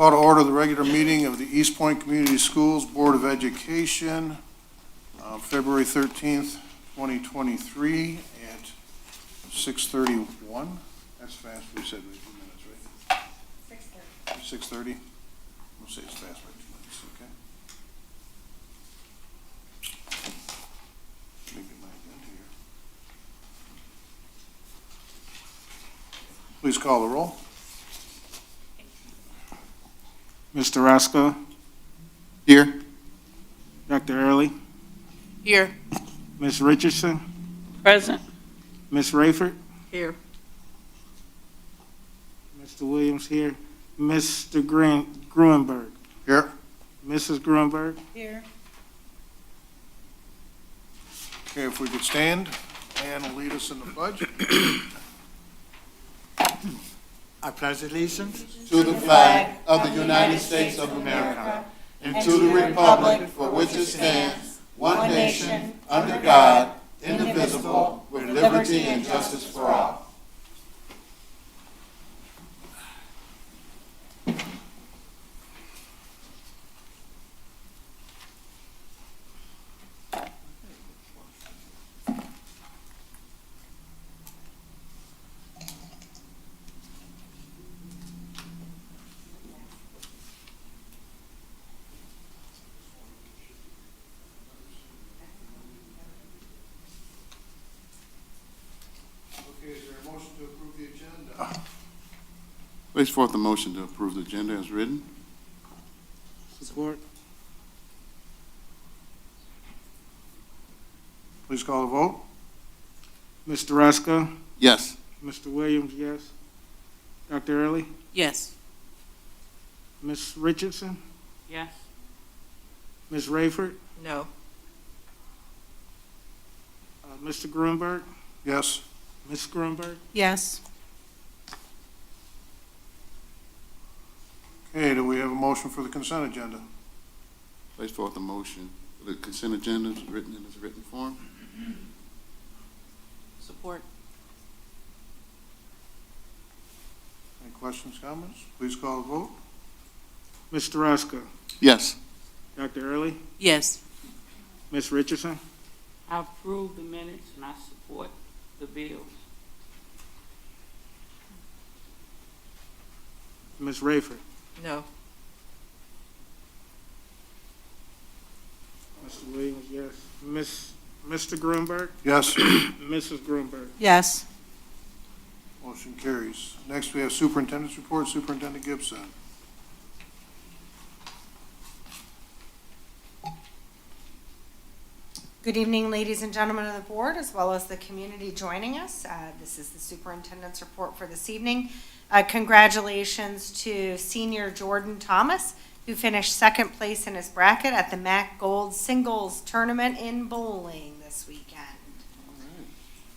Call to order the regular meeting of the Eastpointe Community Schools Board of Education, February 13th, 2023 at 6:31. That's fast. We said wait 2 minutes, right? 6:30. 6:30? We'll say it's fast by 2 minutes, okay? Let me get my agenda here. Please call the roll. Mr. Roscoe, Here. Dr. Early, Here. Ms. Richardson, Present. Ms. Rayford, Here. Mr. Williams here, Mr. Gruenberg, Here. Mrs. Gruenberg, Here. Okay, if we could stand, Ann will lead us in the pledge. I pledge allegiance To the flag of the United States of America and to the republic for which it stands, one nation, under God, indivisible, with liberty and justice for all. Okay, is there a motion to approve the agenda? Place forth a motion to approve the agenda as written. support. Please call the vote. Mr. Roscoe, Yes. Mr. Williams, yes. Dr. Early, Yes. Ms. Richardson, Yes. Ms. Rayford, No. Mr. Gruenberg, Yes. Ms. Gruenberg, Yes. Okay, do we have a motion for the consent agenda? Place forth a motion for the consent agenda as written in its written form. Support. Any questions, comments? Please call the vote. Mr. Roscoe, Yes. Dr. Early, Yes. Ms. Richardson, I approve the minutes and I support the bills. Ms. Rayford, No. Mr. Williams, yes. Mr. Gruenberg, Yes. Mrs. Gruenberg. Yes. Motion carries. Next, we have superintendent's report. Superintendent Gibson. Good evening, ladies and gentlemen of the board, as well as the community joining us. This is the superintendent's report for this evening. Congratulations to senior Jordan Thomas, who finished second place in his bracket at the MAC Gold Singles Tournament in bowling this weekend.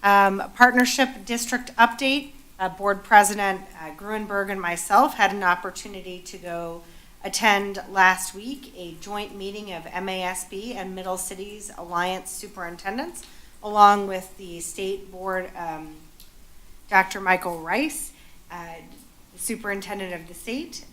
Partnership district update. Board President Gruenberg and myself had an opportunity to go attend last week a joint meeting of MASB and Middle Cities Alliance superintendents, along with the state board, Dr. Michael Rice, the superintendent of the state,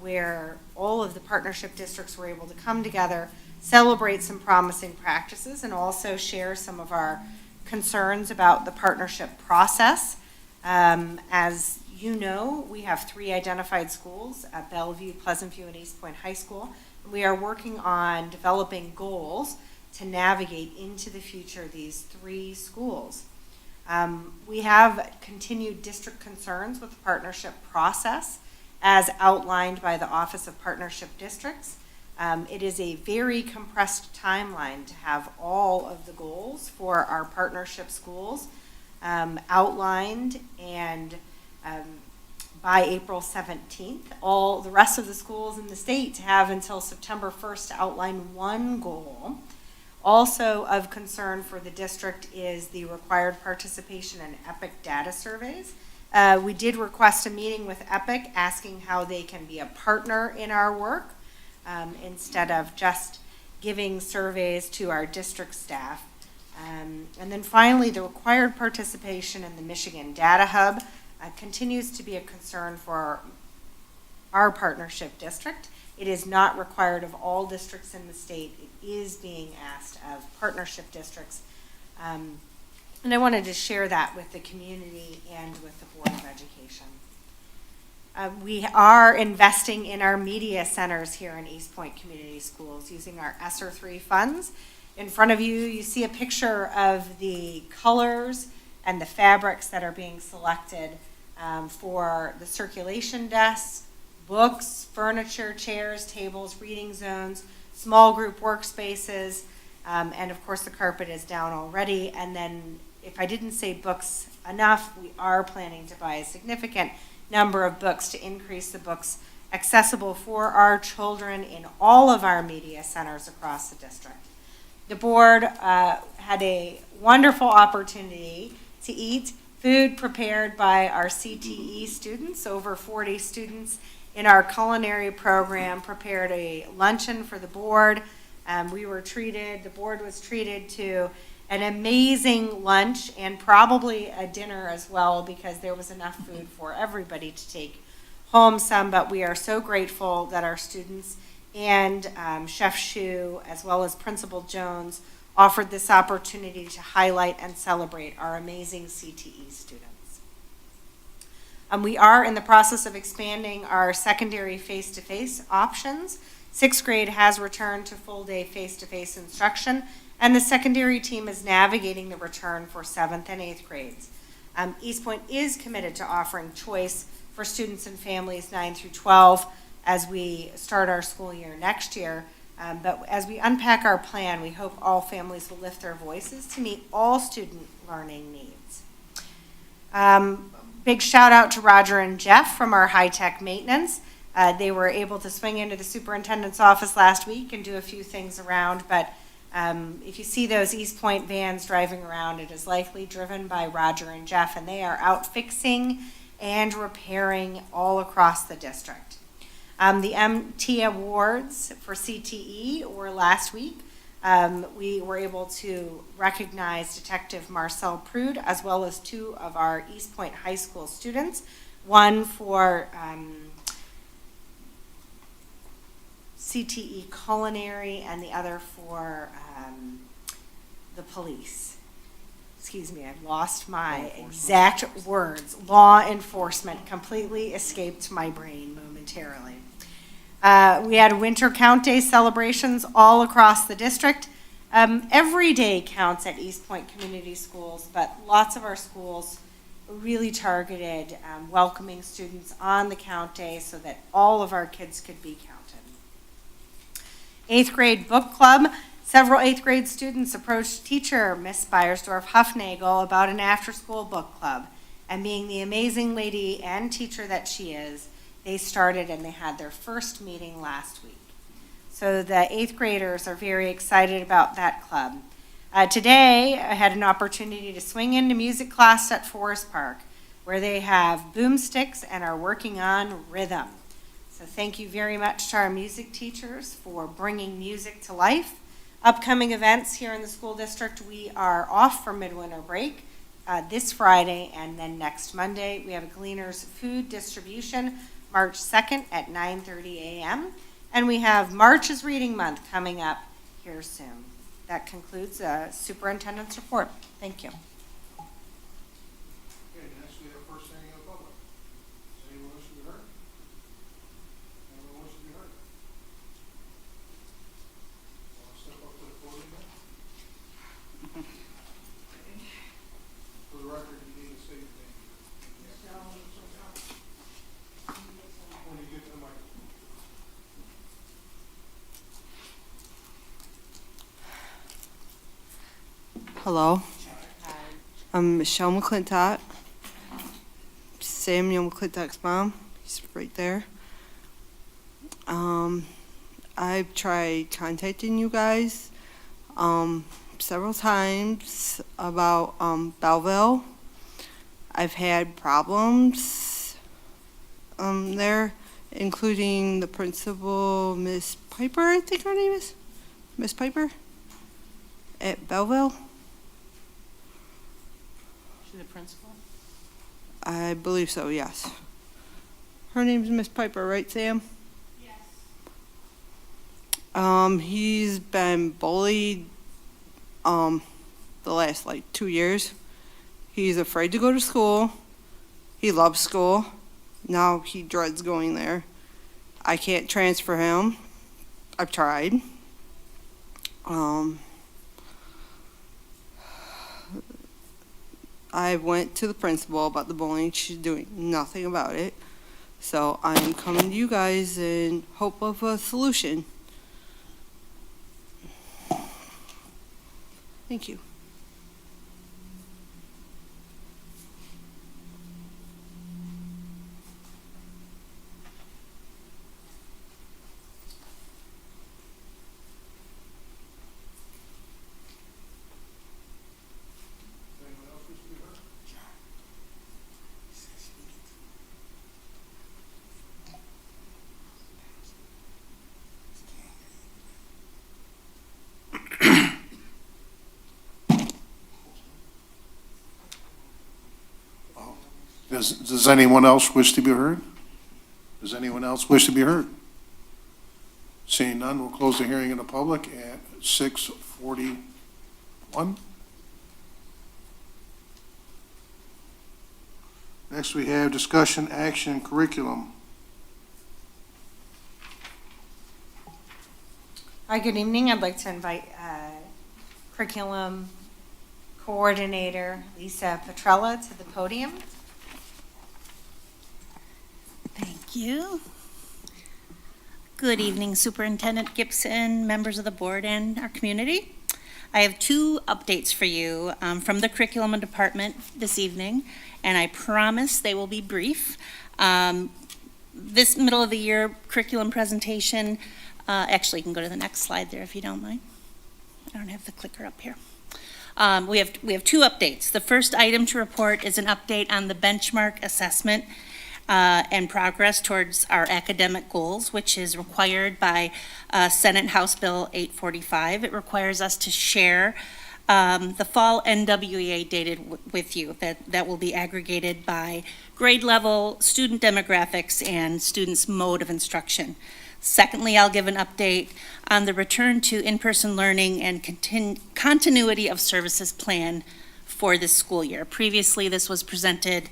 where all of the partnership districts were able to come together, celebrate some promising practices, and also share some of our concerns about the partnership process. As you know, we have 3 identified schools at Bellevue, Pleasant View, and Eastpointe High School. We are working on developing goals to navigate into the future of these 3 schools. We have continued district concerns with the partnership process as outlined by the Office of Partnership Districts. It is a very compressed timeline to have all of the goals for our partnership schools outlined, and by April 17th, all the rest of the schools in the state to have until September 1st to outline one goal. Also of concern for the district is the required participation in EPIC data surveys. We did request a meeting with EPIC asking how they can be a partner in our work instead of just giving surveys to our district staff. And then finally, the required participation in the Michigan Data Hub continues to be a concern for our partnership district. It is not required of all districts in the state. It is being asked of partnership districts. And I wanted to share that with the community and with the Board of Education. We are investing in our media centers here in Eastpointe Community Schools using our ESSER 3 funds. In front of you, you see a picture of the colors and the fabrics that are being selected for the circulation desks, books, furniture, chairs, tables, reading zones, small group workspaces, and of course the carpet is down already. And then if I didn't say books enough, we are planning to buy a significant number of books to increase the books accessible for our children in all of our media centers across the district. The board had a wonderful opportunity to eat food prepared by our CTE students. Over 40 students in our culinary program prepared a luncheon for the board. The board was treated to an amazing lunch and probably a dinner as well, because there was enough food for everybody to take home some. But we are so grateful that our students and Chef Shu, as well as Principal Jones, offered this opportunity to highlight and celebrate our amazing CTE students. We are in the process of expanding our secondary face-to-face options. 6th grade has returned to full-day face-to-face instruction, and the secondary team is navigating the return for 7th and 8th grades. Eastpointe is committed to offering choice for students and families 9 through 12 as we start our school year next year. But as we unpack our plan, we hope all families will lift their voices to meet all student learning needs. Big shout out to Roger and Jeff from our high-tech maintenance. They were able to swing into the superintendent's office last week and do a few things around, but if you see those Eastpointe vans driving around, it is likely driven by Roger and Jeff, and they are out fixing and repairing all across the district. The MT Awards for CTE were last week. We were able to recognize Detective Marcel Prude as well as 2 of our Eastpointe High School students, one for CTE culinary and the other for the police. Excuse me, I've lost my exact words. Law enforcement completely escaped my brain momentarily. We had Winter Count Day celebrations all across the district. Every day counts at Eastpointe Community Schools, but lots of our schools really targeted welcoming students on the count day so that all of our kids could be counted. 8th grade book club. Several 8th grade students approached teacher, Miss Beiersdorf-Huffnagel, about an after-school book club. And being the amazing lady and teacher that she is, they started and they had their first meeting last week. So the 8th graders are very excited about that club. Today, I had an opportunity to swing into music class at Forest Park, where they have boomsticks and are working on rhythm. So thank you very much to our music teachers for bringing music to life. Upcoming events here in the school district, we are off for midwinter break this Friday, and then next Monday we have a Gleaners food distribution March 2nd at 9:30 a.m. And we have March is Reading Month coming up here soon. That concludes the superintendent's report. Thank you. Okay, next we have first standing in the public. Does anyone wish to be heard? Anyone wish to be heard? Want to step up to the podium now? For the record, you need to say your name. When you get to the microphone. Hello. I'm Michelle McClintock, Samuel McClintock's mom. He's right there. I've tried contacting you guys several times about Belleville. I've had problems there, including the principal, Miss Piper, I think her name is. Miss Piper at Belleville. She's the principal. I believe so, yes. her name's Miss Piper, right, Sam? He's been bullied, the last, 2 years. He's afraid to go to school. He loves school. Now he dreads going there. I can't transfer him. I've tried. I went to the principal about the bullying. She's doing nothing about it. So I'm coming to you guys in hope of a solution. Thank you. Does anyone else wish to be heard? Does anyone else wish to be heard? Seeing none, we'll close the hearing in the public at 6:41. Next, we have discussion, action, curriculum. Hi, good evening. I'd like to invite curriculum coordinator Lisa Petrella to the podium. Thank you. Good evening, Superintendent Gibson, members of the board, and our community. I have two updates for you from the curriculum department this evening, and I promise they will be brief. This middle of the year curriculum presentation, actually you can go to the next slide there if you don't mind. I don't have the clicker up here. We have two updates. The first item to report is an update on the benchmark assessment and progress towards our academic goals, which is required by Senate House Bill 845. It requires us to share the fall NWEA data with you that will be aggregated by grade level, student demographics, and students' mode of instruction. Secondly, I'll give an update on the return to in-person learning and continuity of services plan for this school year. Previously, this was presented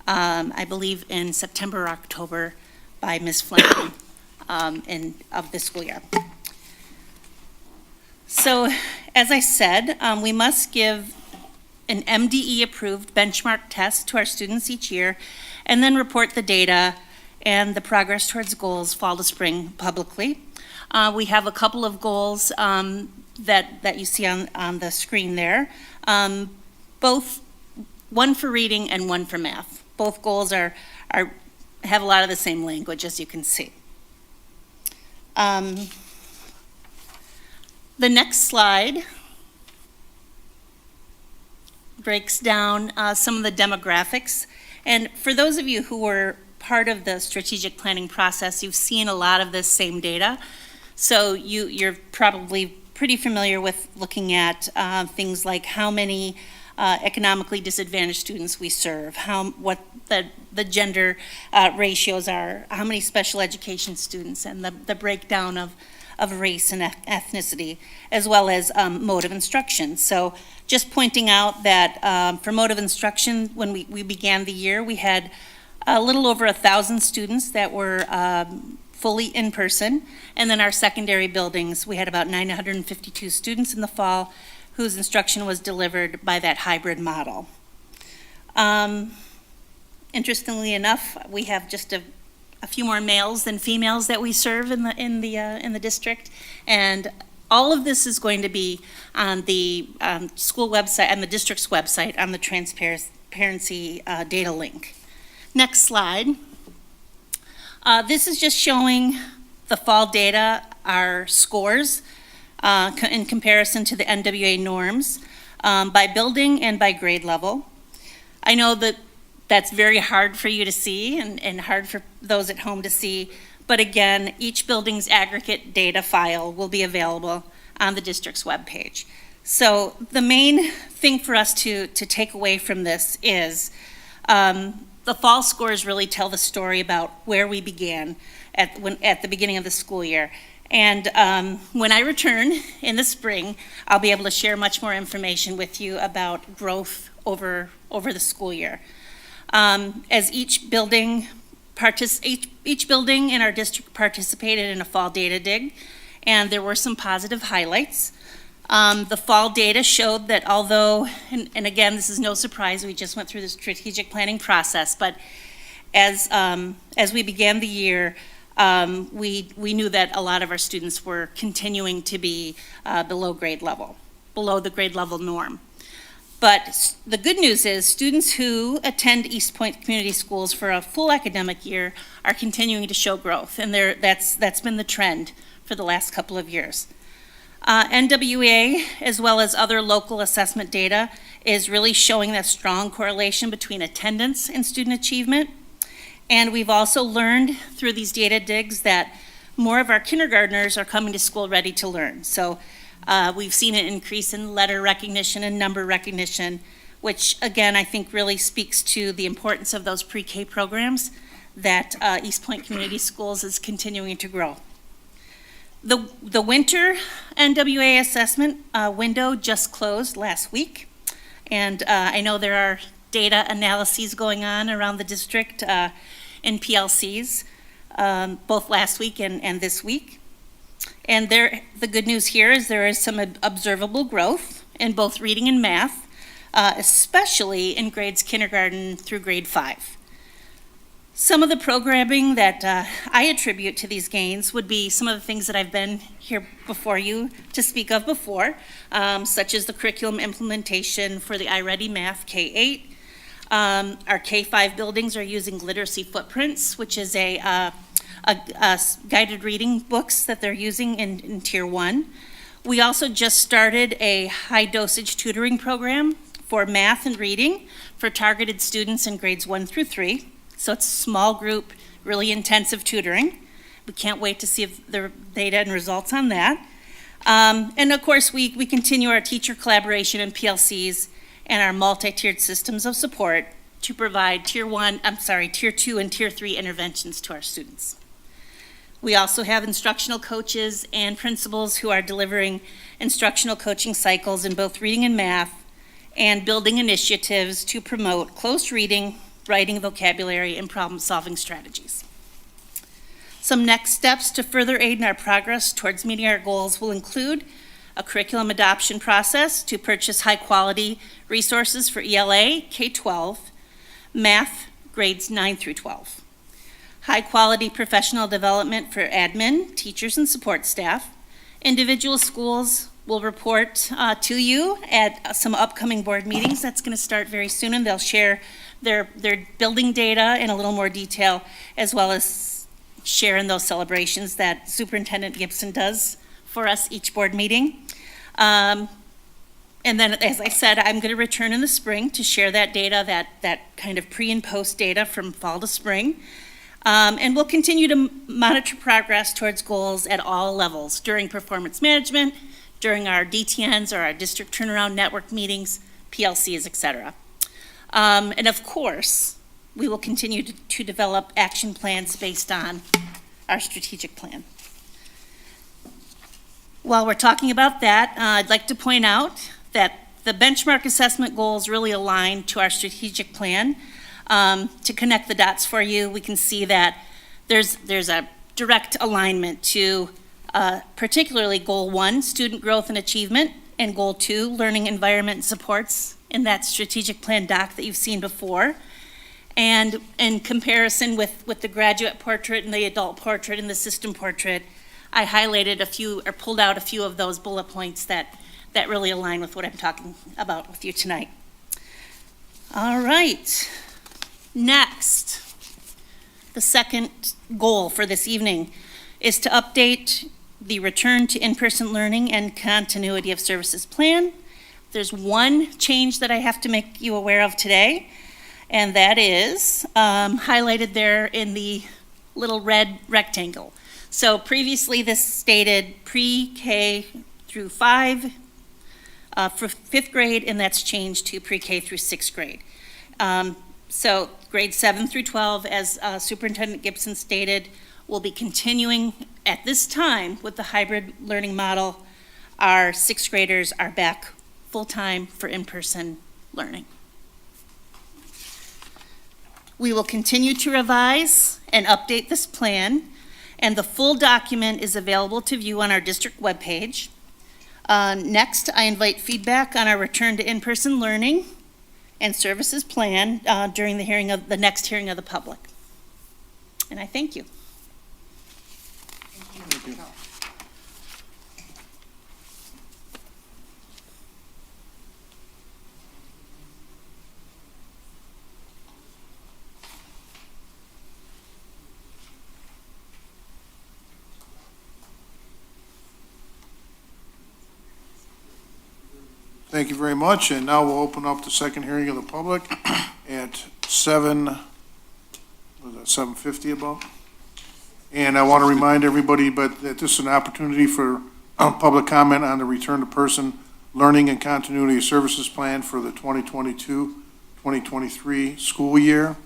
I believe in September or October by Ms. Flanagan of this school year. So, as I said, we must give an MDE-approved benchmark test to our students each year, and then report the data and the progress towards goals fall to spring publicly. We have a couple of goals that you see on the screen there, both one for reading and one for math. Both goals have a lot of the same language, as you can see. The next slide breaks down some of the demographics. And for those of you who were part of the strategic planning process, you've seen a lot of this same data. So you're probably pretty familiar with looking at things like how many economically disadvantaged students we serve, what the gender ratios are, how many special education students, and the breakdown of race and ethnicity, as well as mode of instruction. So just pointing out that for mode of instruction, when we began the year, we had a little over 1,000 students that were fully in person, and then our secondary buildings, we had about 952 students in the fall whose instruction was delivered by that hybrid model. Interestingly enough, we have just a few more males than females that we serve in the district, and all of this is going to be on the school website and the district's website on the transparency data link. Next slide. This is just showing the fall data, our scores, in comparison to the NWA norms by building and by grade level. I know that that's very hard for you to see and hard for those at home to see, but again, each building's aggregate data file will be available on the district's webpage. So the main thing for us to take away from this is the fall scores really tell the story about where we began at the beginning of the school year. And when I return in the spring, I'll be able to share much more information with you about growth over the school year. As each building in our district participated in a fall data dig, and there were some positive highlights. The fall data showed that although, and again, this is no surprise, we just went through the strategic planning process, but as we began the year, we knew that a lot of our students were continuing to be below the grade level norm. But the good news is students who attend Eastpointe Community Schools for a full academic year are continuing to show growth, and that's been the trend for the last couple of years. NWA, as well as other local assessment data, is really showing that strong correlation between attendance and student achievement. And we've also learned through these data digs that more of our kindergartners are coming to school ready to learn. So we've seen an increase in letter recognition and number recognition, which again, I think really speaks to the importance of those pre-K programs that Eastpointe Community Schools is continuing to grow. The winter NWA assessment window just closed last week, and I know there are data analyses going on around the district in PLCs, both last week and this week. And the good news here is there is some observable growth in both reading and math, especially in grades kindergarten through grade 5. Some of the programming that I attribute to these gains would be some of the things that I've been here before you to speak of before, such as the curriculum implementation for the iReady Math K-8. Our K-5 buildings are using literacy footprints, which is a guided reading books that they're using in Tier 1. We also just started a high dosage tutoring program for math and reading for targeted students in grades 1 through 3. So it's small group, really intensive tutoring. We can't wait to see the data and results on that. And of course, we continue our teacher collaboration in PLCs and our multi-tiered systems of support to provide Tier 2 and Tier 3 interventions to our students. We also have instructional coaches and principals who are delivering instructional coaching cycles in both reading and math and building initiatives to promote close reading, writing vocabulary, and problem-solving strategies. Some next steps to further aid in our progress towards meeting our goals will include a curriculum adoption process to purchase high-quality resources for ELA, K-12, math, grades 9 through 12. High-quality professional development for admin, teachers, and support staff. Individual schools will report to you at some upcoming board meetings. That's going to start very soon, and they'll share their building data in a little more detail, as well as share in those celebrations that Superintendent Gibson does for us each board meeting. And then, as I said, I'm going to return in the spring to share that data, that kind of pre and post data from fall to spring. And we'll continue to monitor progress towards goals at all levels during performance management, during our DTNs or our district turnaround network meetings, PLCs, et cetera. And of course, we will continue to develop action plans based on our strategic plan. While we're talking about that, I'd like to point out that the benchmark assessment goals really align to our strategic plan. To connect the dots for you, we can see that there's a direct alignment to particularly Goal 1, student growth and achievement, and Goal 2, learning environment and supports, in that strategic plan doc that you've seen before. And in comparison with the graduate portrait and the adult portrait and the system portrait, I highlighted a few, or pulled out a few of those bullet points that really align with what I'm talking about with you tonight. All right, next, the second goal for this evening is to update the return to in-person learning and continuity of services plan. There's one change that I have to make you aware of today, and that is highlighted there in the little red rectangle. So previously this stated pre-K through 5 for 5th grade, and that's changed to pre-K through 6th grade. So grades 7 through 12, as Superintendent Gibson stated, will be continuing at this time with the hybrid learning model. Our sixth graders are back full-time for in-person learning. We will continue to revise and update this plan, and the full document is available to view on our district webpage. Next, I invite feedback on our return to in-person learning and services plan during the next hearing of the public. And I thank you. Thank you very much, and now we'll open up the second hearing of the public at 7:50 about. And I want to remind everybody, that this is an opportunity for public comment on the return to person learning and continuity of services plan for the 2022-2023 school year,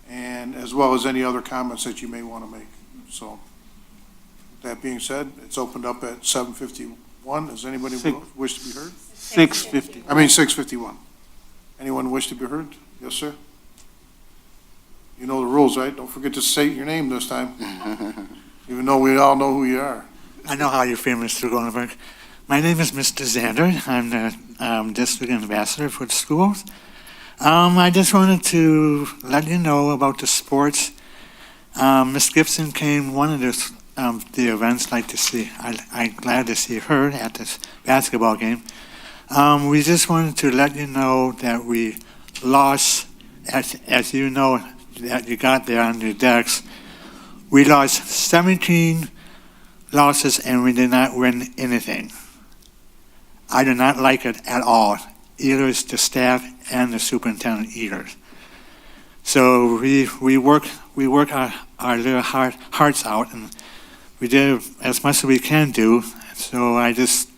and as well as any other comments that you may want to make. So, that being said, it's opened up at 7:51. Does anybody wish to be heard? 6:50. 6:51. Anyone wish to be heard? Yes, sir? You know the rules, right? Don't forget to state your name this time, even though we all know who you are. I know how you feel, Mr. Goldenberg. My name is Mr. Zander. I'm the district ambassador for the schools. I just wanted to let you know about the sports. Ms. Gibson came one of the events, like to see. I'm glad to see her at this basketball game. We just wanted to let you know that we lost, as you know, that you got there on your decks. We lost 17 losses and we did not win anything. I do not like it at all. Either is the staff and the superintendent either. So we work our little hearts out, and we did as much as we can do. So I just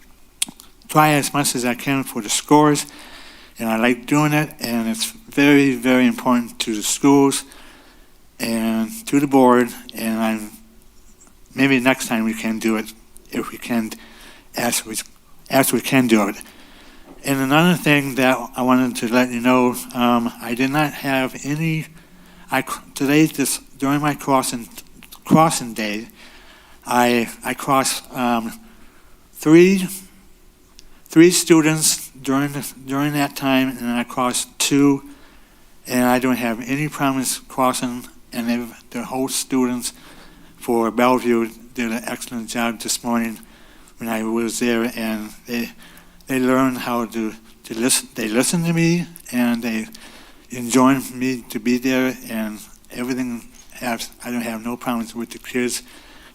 try as much as I can for the scores, and I like doing it, and it's very, very important to the schools and to the board, and maybe next time we can do it, if we can, as we can do it. And another thing that I wanted to let you know, I did not have any, today, during my crossing day, I crossed three students during that time, and I crossed 2, and I don't have any problems crossing. And the whole students for Bellevue did an excellent job this morning when I was there, and they learned how to listen. They listened to me, and they enjoyed me to be there, and everything. I don't have no problems with the kids.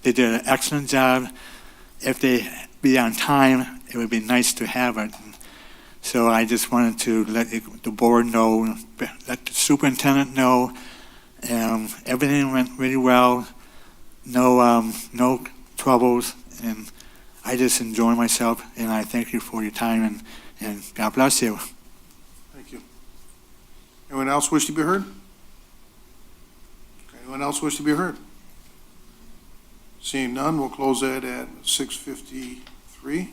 They did an excellent job. If they be on time, it would be nice to have it. So I just wanted to let the board know, let the superintendent know. Everything went really well. No troubles, and I just enjoy myself. And I thank you for your time, and God bless you. Thank you. Anyone else wish to be heard? Anyone else wish to be heard? Seeing none, we'll close that at 6:53.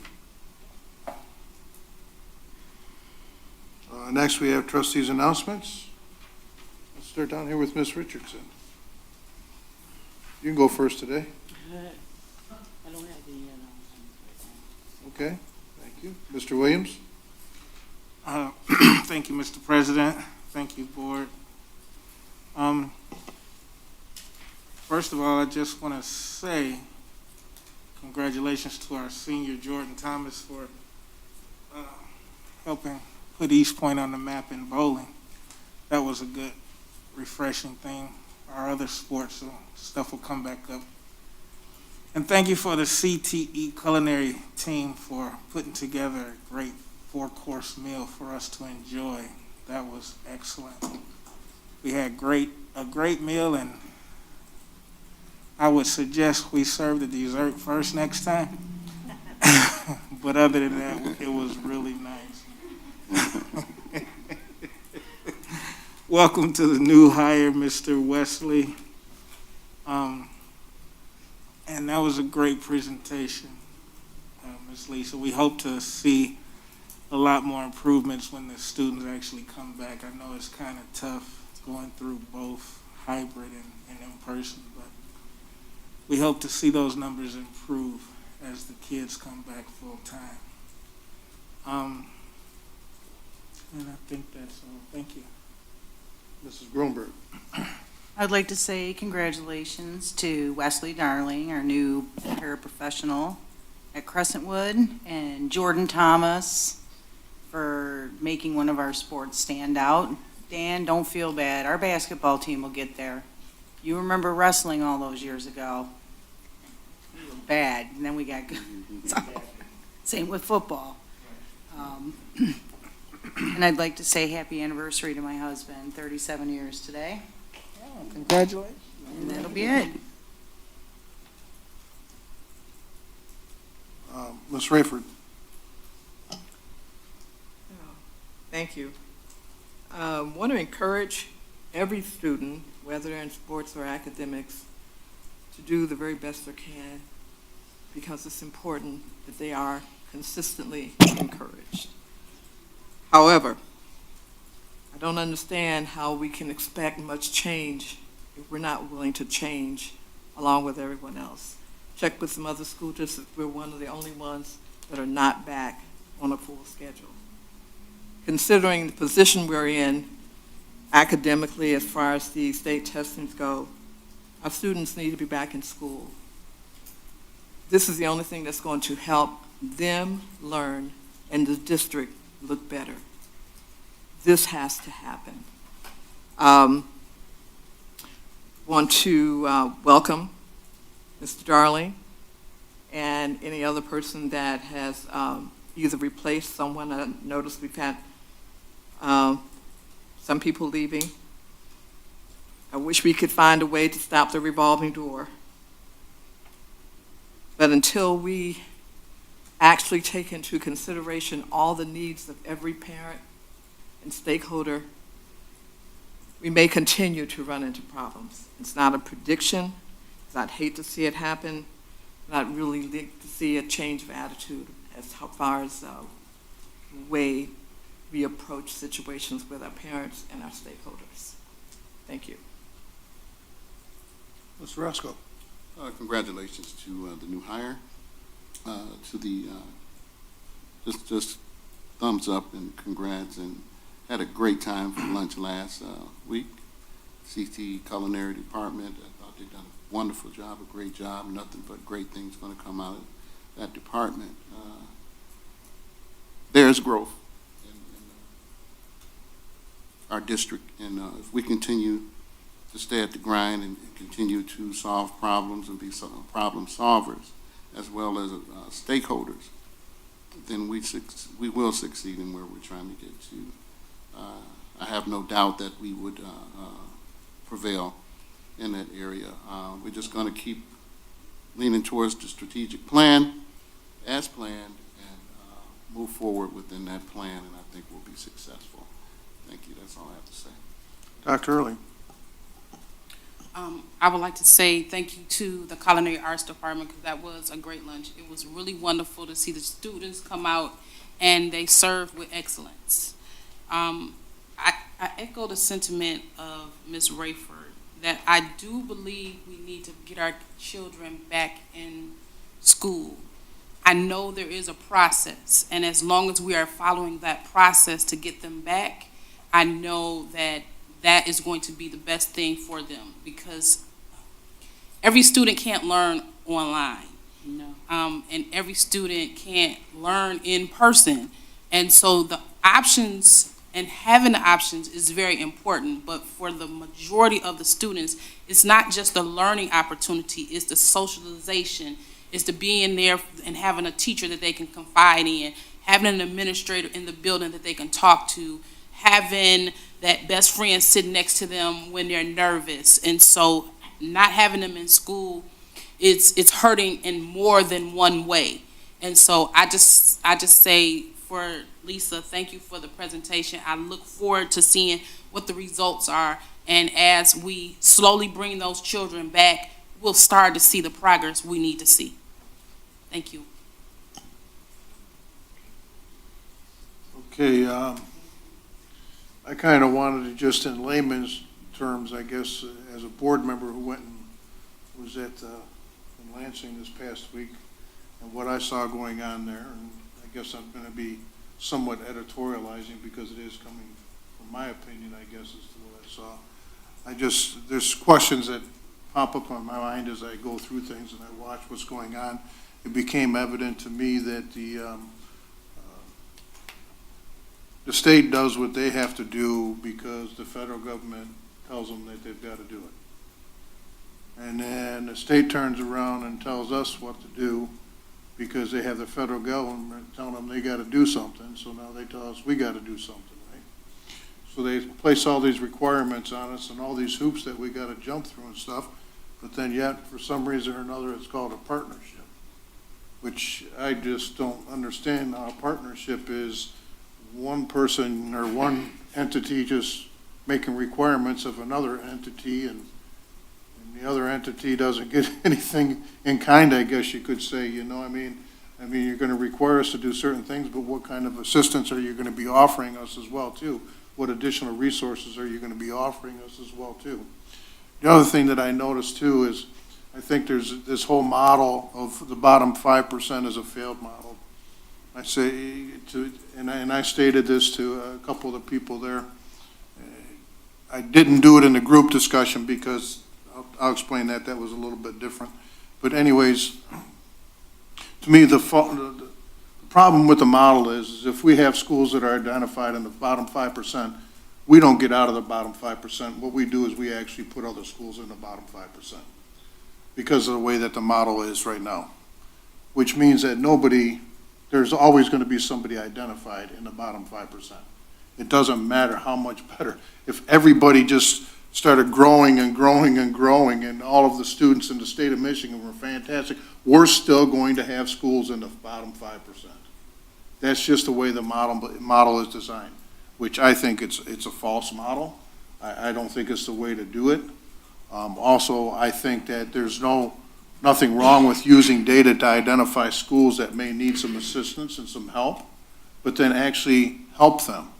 Next, we have trustees' announcements. Let's start down here with Ms. Richardson. You can go first today. I don't have any announcements. Okay, thank you. Mr. Williams? Thank you, Mr. President. Thank you, board. First of all, I just want to say congratulations to our senior Jordan Thomas for helping put Eastpointe on the map in bowling. That was a good, refreshing thing. Our other sports stuff will come back up. And thank you for the CTE culinary team for putting together a great 4-course meal for us to enjoy. That was excellent. We had a great meal, and I would suggest we serve the dessert first next time. But other than that, it was really nice. welcome to the new hire, Mr. Wesley. And that was a great presentation, Ms. Lisa. We hope to see a lot more improvements when the students actually come back. I know it's kind of tough going through both hybrid and in person, but we hope to see those numbers improve as the kids come back full time. And I think that's all. Thank you. Mrs. Grunberg. I'd like to say congratulations to Wesley Darling, our new paraprofessional at Crescentwood, and Jordan Thomas for making one of our sports stand out. Dan, don't feel bad. Our basketball team will get there. You remember wrestling all those years ago. We were bad, and then we got good. Same with football. And I'd like to say happy anniversary to my husband, 37 years today. Congratulations. And that'll be it. Ms. Rayford. Thank you. Want to encourage every student, whether in sports or academics, to do the very best they can, because it's important that they are consistently encouraged. However, I don't understand how we can expect much change if we're not willing to change along with everyone else. Check with some other school districts. We're one of the only ones that are not back on a full schedule. Considering the position we're in academically as far as the state testings go, our students need to be back in school. This is the only thing that's going to help them learn and the district look better. This has to happen. Want to welcome Mr. Darling and any other person that has either replaced someone. I noticed we've had some people leaving. I wish we could find a way to stop the revolving door. But until we actually take into consideration all the needs of every parent and stakeholder, we may continue to run into problems. It's not a prediction, because I'd hate to see it happen, but I'd really like to see a change of attitude as far as the way we approach situations with our parents and our stakeholders. Thank you. Mr. Roscoe. Congratulations to the new hire. To the just thumbs up and congrats, and had a great time for lunch last week. CT Culinary Department, I thought they've done a wonderful job, a great job. Nothing but great things going to come out of that department. There's growth in our district, and if we continue to stay at the grind and continue to solve problems and be problem solvers, as well as stakeholders, then we will succeed in where we're trying to get to. I have no doubt that we would prevail in that area. We're just going to keep leaning towards the strategic plan as planned and move forward within that plan, and I think we'll be successful. Thank you. That's all I have to say. Dr. Early. I would like to say thank you to the Culinary Arts Department, because that was a great lunch. It was really wonderful to see the students come out and they serve with excellence. I echo the sentiment of Ms. Rayford that I do believe we need to get our children back in school. I know there is a process, and as long as we are following that process to get them back, I know that that is going to be the best thing for them, because every student can't learn online. No. And every student can't learn in person. And so the options and having the options is very important, but for the majority of the students, it's not just the learning opportunity, it's the socialization, it's the being there and having a teacher that they can confide in, having an administrator in the building that they can talk to, having that best friend sitting next to them when they're nervous. And so not having them in school, it's hurting in more than one way. And so I just say for Lisa, thank you for the presentation. I look forward to seeing what the results are. And as we slowly bring those children back, we'll start to see the progress we need to see. Thank you. Okay, I kind of wanted to just in layman's terms, I guess, as a board member who went and was at in Lansing this past week, and what I saw going on there, and I guess I'm going to be somewhat editorializing because it is coming from my opinion, I guess, as to what I saw. There's questions that pop up on my mind as I go through things and I watch what's going on. It became evident to me that the state does what they have to do because the federal government tells them that they've got to do it. And then the state turns around and tells us what to do because they have the federal government telling them they got to do something. So now they tell us we got to do something, right? So they place all these requirements on us and all these hoops that we got to jump through and stuff. But then yet, for some reason or another, it's called a partnership, which I just don't understand how a partnership is one person or one entity just making requirements of another entity and the other entity doesn't get anything in kind, I guess you could say, you know, I mean, you're going to require us to do certain things, but what kind of assistance are you going to be offering us as well, too? What additional resources are you going to be offering us as well, too? The other thing that I noticed, too, is I think there's this whole model of the bottom 5% is a failed model. I say, and I stated this to a couple of the people there. I didn't do it in the group discussion because I'll explain that. That was a little bit different. But anyways, to me, the problem with the model is if we have schools that are identified in the bottom 5%, we don't get out of the bottom 5%. What we do is we actually put other schools in the bottom 5% because of the way that the model is right now, which means that there's always going to be somebody identified in the bottom 5%. It doesn't matter how much better. If everybody just started growing and growing and growing and all of the students in the state of Michigan were fantastic, we're still going to have schools in the bottom 5%. That's just the way the model is designed, which I think it's a false model. I don't think it's the way to do it. Also, I think that there's nothing wrong with using data to identify schools that may need some assistance and some help, but then actually help them.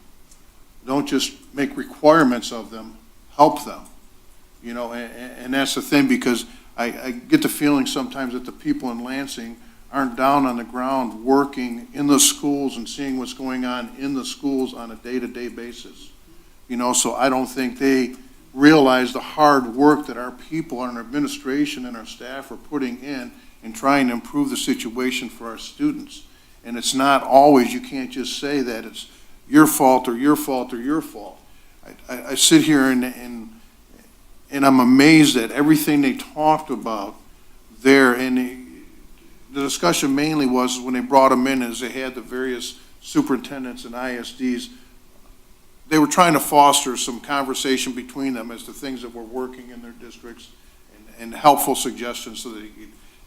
Don't just make requirements of them, help them. You know, and that's the thing, because I get the feeling sometimes that the people in Lansing aren't down on the ground working in the schools and seeing what's going on in the schools on a day-to-day basis. You know, so I don't think they realize the hard work that our people, our administration and our staff are putting in trying to improve the situation for our students. And it's not always, you can't just say that it's your fault or your fault or your fault. I sit here and I'm amazed at everything they talked about there. And the discussion mainly was when they brought them in, as they had the various superintendents and ISDs, they were trying to foster some conversation between them as to things that were working in their districts and helpful suggestions. So that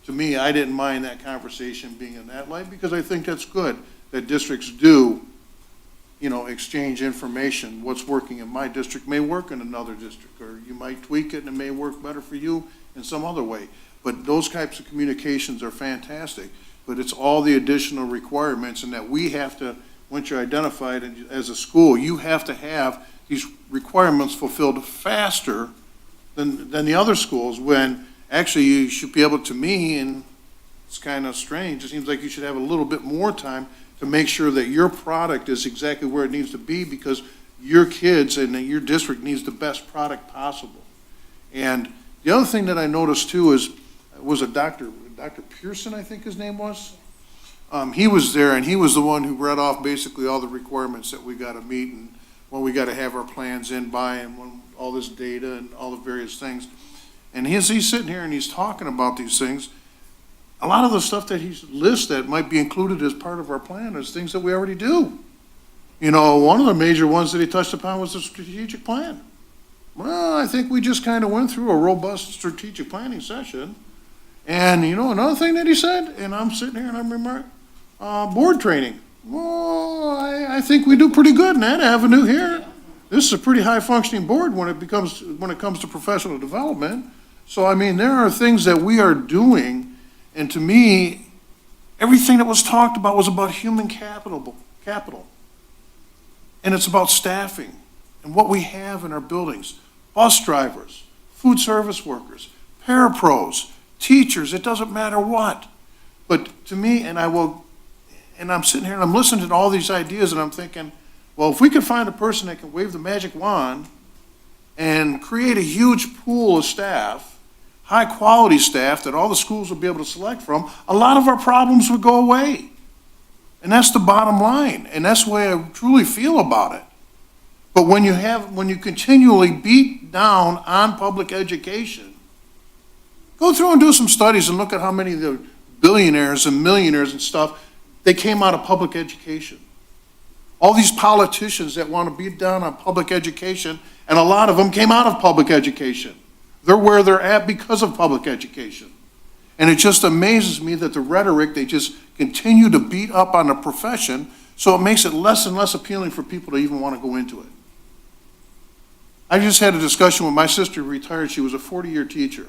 to me, I didn't mind that conversation being in that light, because I think that's good that districts do, you know, exchange information. What's working in my district may work in another district, or you might tweak it and it may work better for you in some other way. But those types of communications are fantastic. But it's all the additional requirements, and that we have to, once you're identified as a school, you have to have these requirements fulfilled faster than the other schools, when actually you should be able to, me, and it's kind of strange, it seems like you should have a little bit more time to make sure that your product is exactly where it needs to be, because your kids and your district needs the best product possible. And the other thing that I noticed too was a Dr. Pearson, I think his name was. He was there, and he was the one who read off basically all the requirements that we got to meet and when we got to have our plans in by, and when all this data and all the various things. And he's sitting here and he's talking about these things. A lot of the stuff that he lists that might be included as part of our plan is things that we already do. You know, one of the major ones that he touched upon was the strategic plan. Well, I think we just kind of went through a robust strategic planning session. And, you know, another thing that he said, and I'm sitting here and I'm remarking, board training. Well, I think we do pretty good in that avenue here. This is a pretty high-functioning board when it comes to professional development. So, I mean, there are things that we are doing, and to me, everything that was talked about was about human capital. And it's about staffing and what we have in our buildings. Bus drivers, food service workers, parapros, teachers, it doesn't matter what. But to me, and I'm sitting here and I'm listening to all these ideas and I'm thinking, well, if we could find a person that can wave the magic wand and create a huge pool of staff, high-quality staff that all the schools would be able to select from, a lot of our problems would go away. And that's the bottom line, and that's the way I truly feel about it. But when you continually beat down on public education, go through and do some studies and look at how many of the billionaires and millionaires and stuff, they came out of public education. All these politicians that want to beat down on public education, and a lot of them came out of public education. They're where they're at because of public education. And it just amazes me that the rhetoric, they just continue to beat up on the profession, so it makes it less and less appealing for people to even want to go into it. I just had a discussion with my sister who retired. She was a 40-year teacher,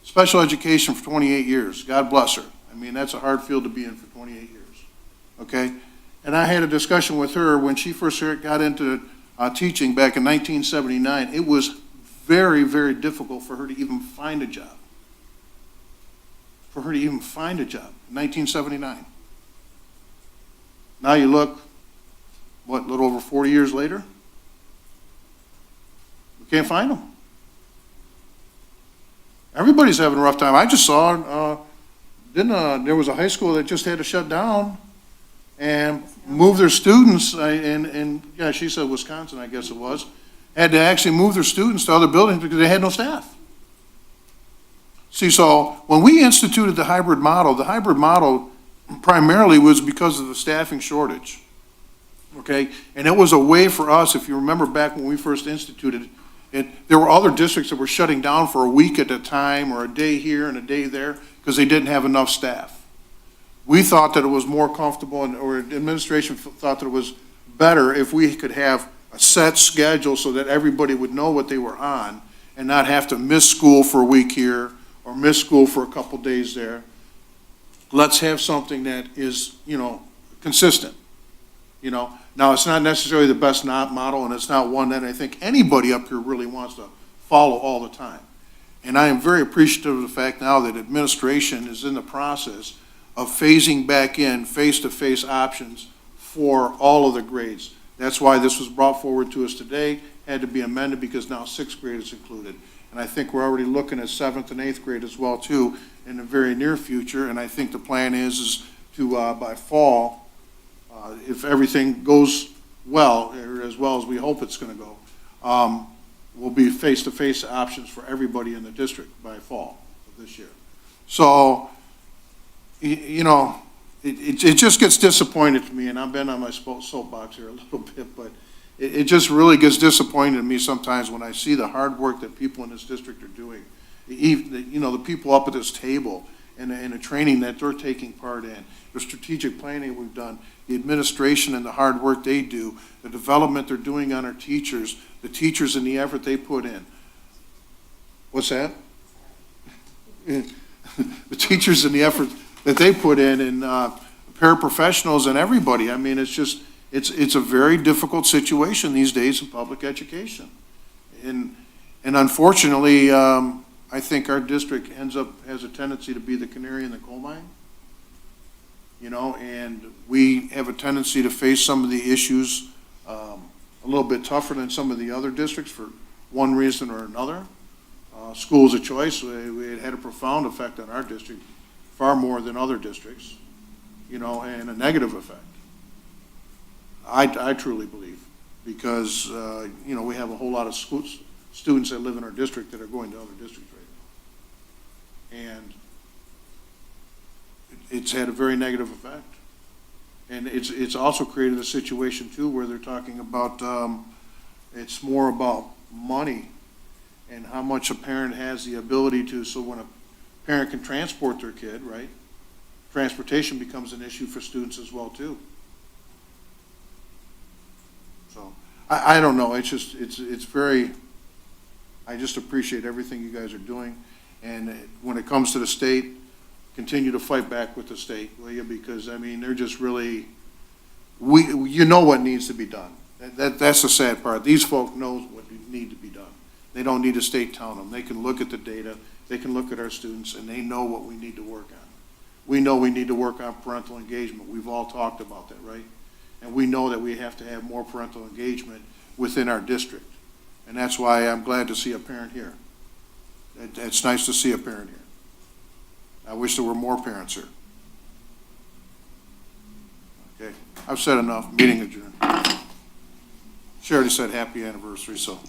special education for 28 years. God bless her. I mean, that's a hard field to be in for 28 years, okay? And I had a discussion with her when she first got into teaching back in 1979. It was very, very difficult for her to even find a job. For her to even find a job in 1979. Now you look, what, a little over 40 years later? We can't find them. Everybody's having a rough time. I just saw, there was a high school that just had to shut down and move their students, and yeah, she said Wisconsin, I guess it was, had to actually move their students to other buildings because they had no staff. See, so when we instituted the hybrid model primarily was because of the staffing shortage, okay? And it was a way for us, if you remember back when we first instituted it, there were other districts that were shutting down for a week at a time or a day here and a day there because they didn't have enough staff. We thought that it was more comfortable, or administration thought that it was better if we could have a set schedule so that everybody would know what they were on and not have to miss school for a week here or miss school for a couple days there. Let's have something that is, consistent, Now, it's not necessarily the best model, and it's not one that I think anybody up here really wants to follow all the time. And I am very appreciative of the fact now that administration is in the process of phasing back in face-to-face options for all of the grades. That's why this was brought forward to us today, had to be amended because now 6th grade is included. And I think we're already looking at 7th and 8th grade as well too in the very near future. And I think the plan is to, by fall, if everything goes well, or as well as we hope it's gonna go, will be face-to-face options for everybody in the district by fall of this year. So, it just gets disappointed to me, and I've been on my soapbox here a little bit, but it just really gets disappointing to me sometimes when I see the hard work that people in this district are doing. Even, the people up at this table and the training that they're taking part in, the strategic planning we've done, the administration and the hard work they do, the development they're doing on our teachers, the teachers and the effort they put in. What's that? The teachers and the effort that they put in, and paraprofessionals and everybody. I mean, it's a very difficult situation these days in public education. And unfortunately, I think our district has a tendency to be the canary in the coal mine. And we have a tendency to face some of the issues a little bit tougher than some of the other districts for one reason or another. Schools of choice, it had a profound effect on our district, far more than other districts, and a negative effect. I truly believe, because, we have a whole lot of students that live in our district that are going to other districts right now. And it's had a very negative effect. And it's also created a situation too where they're talking about, it's more about money and how much a parent has the ability to, so when a parent can transport their kid, right? Transportation becomes an issue for students as well too. So, I don't know, it's just, it's very, I just appreciate everything you guys are doing. And when it comes to the state, continue to fight back with the state, will you? Because, I mean, they're just really, you know what needs to be done. That's the sad part. These folk knows what need to be done. They don't need a state telling them. They can look at the data, they can look at our students, and they know what we need to work on. We know we need to work on parental engagement. We've all talked about that, right? And we know that we have to have more parental engagement within our district. And that's why I'm glad to see a parent here. It's nice to see a parent here. I wish there were more parents here. Okay, I've said enough. Meeting adjourned. She already said happy anniversary, so.